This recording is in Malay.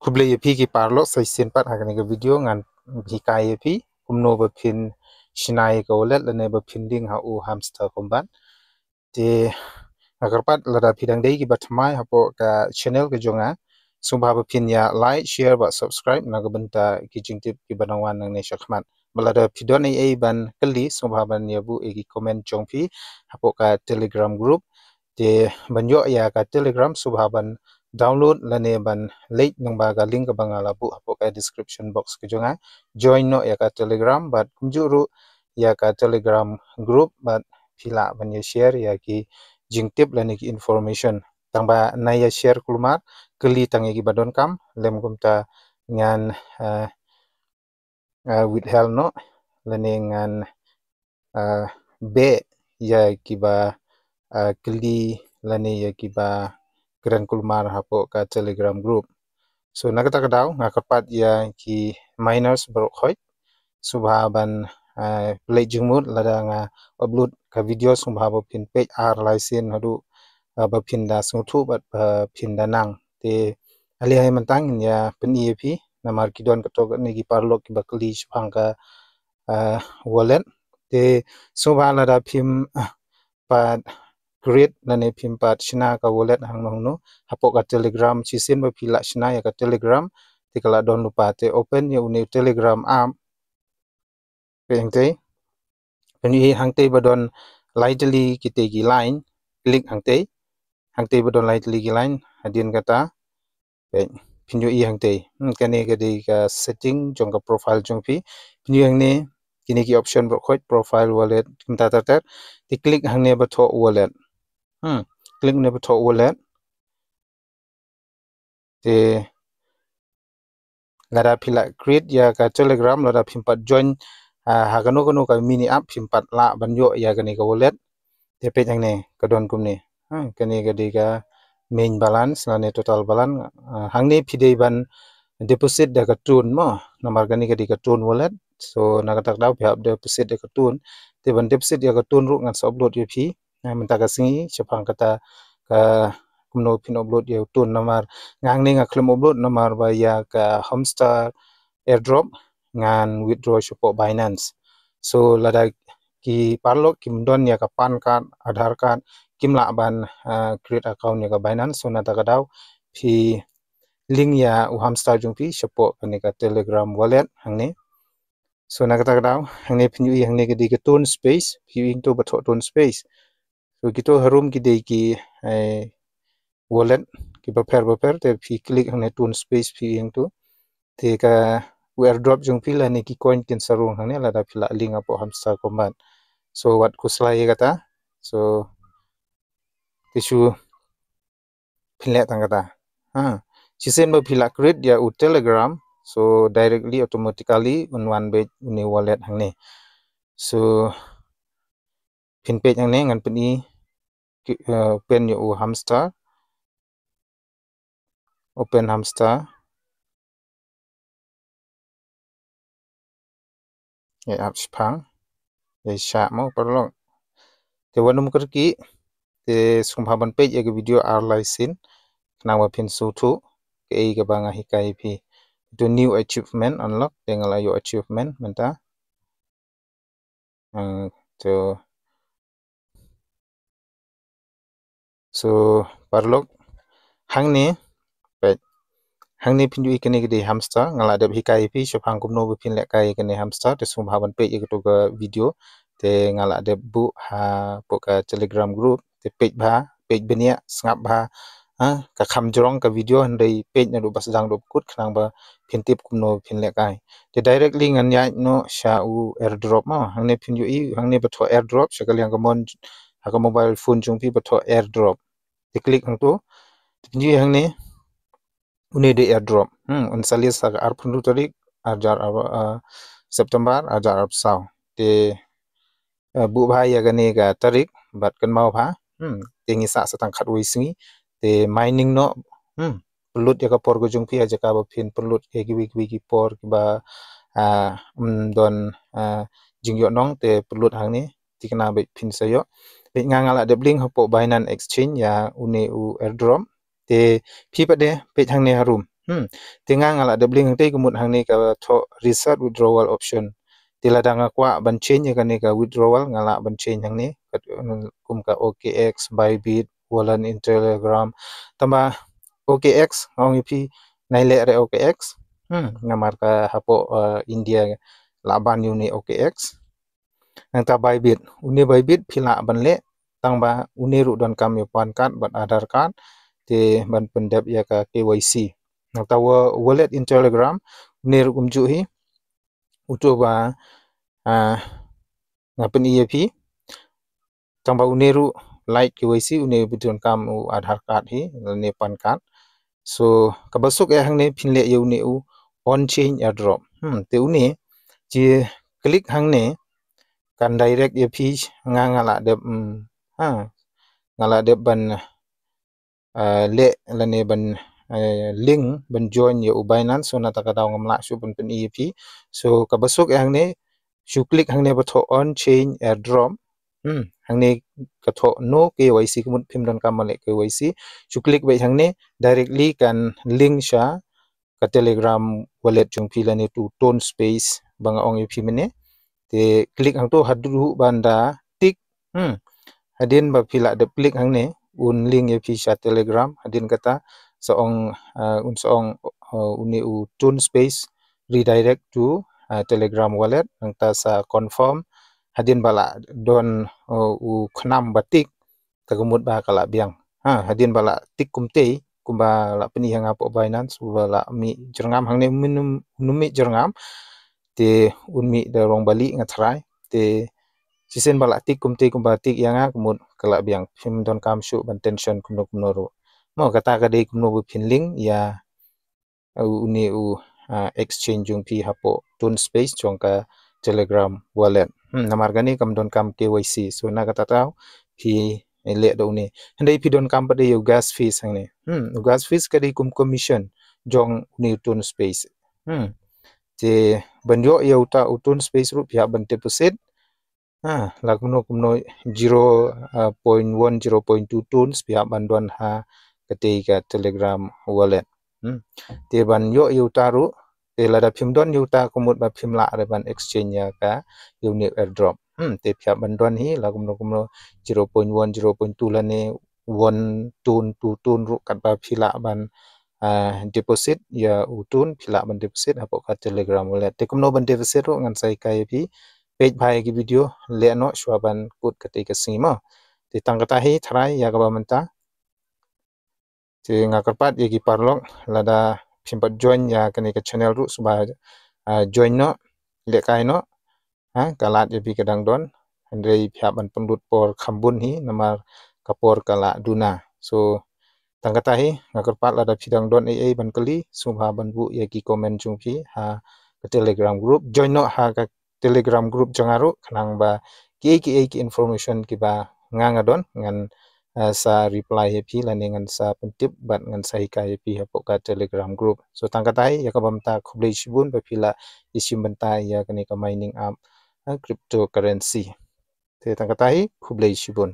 kuble yepi ki parlo sai sin pat hakani ka video ngan hikai yepi kumno ba phin shinai ka wallet lane ba phin ding ha u hamster komban te agar pat lada phidang dei ki batmai hapo ka channel ka jonga sumba ba phin ya like share ba subscribe na ga banta ki jingtip ki banawan nang ne shakman balada phidon ai ban kali sumba ban yabu e ki comment jongpi hapo ka telegram group te banyo ya ka telegram subha ban download lane ban link nang ba ga link ba ngala bu hapo ka description box ke jonga join no ya ka telegram but kumjuru ya ka telegram group but phila ban ya share ya ki jingtip lane ki information tangba na ya share kulmar keli tangi ki badon kam lem gumta ngan with hell no lane ngan be ya ki ba keli lane ya ki ba keren kulmar hapo ka telegram group so nagata kadaw ngakapat ya ki miners berkhoi subha ban play jumut lada nga upload ka video subha bo pin page ar license hadu ba pin da suthu bat pin da nang te ali hai mantang ya pen ep namar kidon katok ni ki parlok ki bakli subhang ka wallet te subha lada phim pat create nane phim pat shina ka wallet hang no hapo ka telegram chisin ba phila shina ya ka telegram te kala don lupa te open ya uni telegram app pengte peni hangte badon lightly kite ki line click hangte badon lightly ki line hadin kata pen pinyo i hangte kane kade ka setting jong ka profile jong pi pinyo hangne kini ki option ro khoi profile wallet kinta ta te click hangne ba tho wallet click ne ba tho wallet te lada phila create ya ka telegram lada phimpat join hagano gano ka mini app phimpat la banyo ya gani ka wallet te pe jangne ka don kumne kani gadi ka main balance lane total balance hangne phidei ban deposit da ka tun mo namar gani gadi ka tun wallet so nagatak daw phap deposit da ka tun te ban deposit ya ka tun ru ngan sa upload ya phi menta ka singi chapang kata ka kumno pin upload ya tun namar ngang ne nga klem upload namar ba ya ka hamster airdrop ngan withdraw shopo Binance so lada ki parlok kim don ya ka pan card Aadhaar card kim la ban create account ya ka Binance so nata ka daw phi link ya u hamster jung phi shopo ani ka telegram wallet hangne so nagata ka daw hangne phinyu hangne ka di ka tun space phi ing to batho tun space so kito harum ki dei ki wallet ki baper te phi click hangne tun space phi ing to te ka airdrop jung phi la ni ki coin kin sarung hangne la da phila link apo hamster komban so wat kuslai kata so tisu phile tangata chisen ba phila create dia u telegram so directly automatically on one page uni wallet hangne so pin page hangne ngan peni open ya u hamster open hamster ya app spang ya sha mo parlong te wanum kerki te sumphaban page ya video ar license nawa pin sutu ke ga banga hikai phi to new achievement unlock tengal ayo achievement menta to so parlok hangni pet hangni pinju ikene gede hamster ngala de hikai phi sophang kumno bu phin le kai ikene hamster te sumphaban page ya to ga video te ngala de bu ha poka telegram group te page benia snap ba ka kham jrong ka video handai page na do bas jang do kut khnang ba phintip kumno phin le kai te directly ngan ya no sha u airdrop ma hangne phin yu i hangne ba tho airdrop sakal yang mon ha ka mobile phone jung pi ba tho airdrop te click hang to phin yu hangne uni de airdrop un salis sa ar phun tarik ajar September ajar sau te bu bha ya gane ga tarik bat kan mau pha te ngi sa satang khat wi singi te mining no pelut ya ka por go jung pi aja ka ba phin pelut e gi por ba don jing yo nong te pelut hang ni tikna be phin sayo be ngangala de bling hapo Binance exchange ya uni u airdrop te phi pa de pe hang ne harum Tinga ngala de bling te kumut hang ni ka tho reset withdrawal option tila danga kwa ban change ya kani ka withdrawal ngala ban change hang ni kum ka OKX Bybit Wallet in Telegram tamba OKX ngong ipi naile re OKX ngamar ka hapo India laban uni OKX nang ta Bybit uni Bybit phila ban le tangba uni ru don kam yo pan card ban Aadhaar card te ban pendap ya ka KYC nang ta wallet in Telegram uni ru kumju hi uto ba ngapen EAP tangba uni ru like KYC uni bidon kam Aadhaar card hi ne pan card so kabasuk ya hang ne phinle ye uni on chain airdrop te uni ji klik hang ne kan direct ye phi ngala de ngala de ban le lane ban link ban join ye Binance so na ta ka daw ngamla shu ban pen EAP so kabasuk hang ne shu klik hang ne batho on chain airdrop hang ne ka tho no KYC kumut phim don kam male KYC shu klik bai hang ne directly kan link sha ka Telegram wallet chung phi lane tu tone space banga ong ye phi mene te klik hang to hadru banda tik hadin ba phila de klik hang ne un link ye phi sha Telegram hadin kata saong uni tone space redirect to Telegram wallet nang ta sa confirm hadin bala don khnam batik tagamut ba kala biang hadin bala tik kumte kumba la peni hang apo Binance bala mi jerngam hang ne minum jerngam te unmi da rong bali ngathrai te sisen bala tik kumte kumba tik yanga kumut kala biang phim don kam shu ban tension kumno ro mo kata ka dei kumno bu phinling ya uni exchange jung phi hapo tone space chongka Telegram wallet namar gani kam don kam KYC so na kata taw phi le do ni handai phi don kam pade yo gas fees hang ne gas fees ka dei kum commission jong uni tone space je banyo ya uta utun space ru pihak ban deposit la kumno 0.1 0.2 tons pihak banduan ha ketika Telegram wallet te ban yo uta ru te lada phimdon yuta kumut ba phimla re ban exchange ya ka unique airdrop te pihak banduan hi la kumno 0.1 0.2 la ne 1 tun 2 tun ru kat ba phila ban deposit ya utun phila ban deposit hapo ka Telegram wallet te kumno ban deposit ro ngan sai kai pi page bhai ki video le no shwaban kut ketika singma te tangkata hi thrai ya ka ba manta te ngakarpat ye ki parlok lada simpat join ya kani ka channel ru suba join no le kai no kalat ye pi kadang don andrei phya ban pendut por khambun hi namar kapor kala duna so tangkata hi ngakarpat lada phidang don ai ban kali subha ban bu ye ki comment chung phi ha ka Telegram group join no ha ka Telegram group jangaru khnang ba ki information ki ba nganga don ngan sa reply happy lani ngan sa pentip bat ngan sa hika happy hapo ka Telegram group so tangkatai ya kabam ta khublei shibun ba phila isim banta ya kani ka mining app cryptocurrency te tangkatai khublei shibun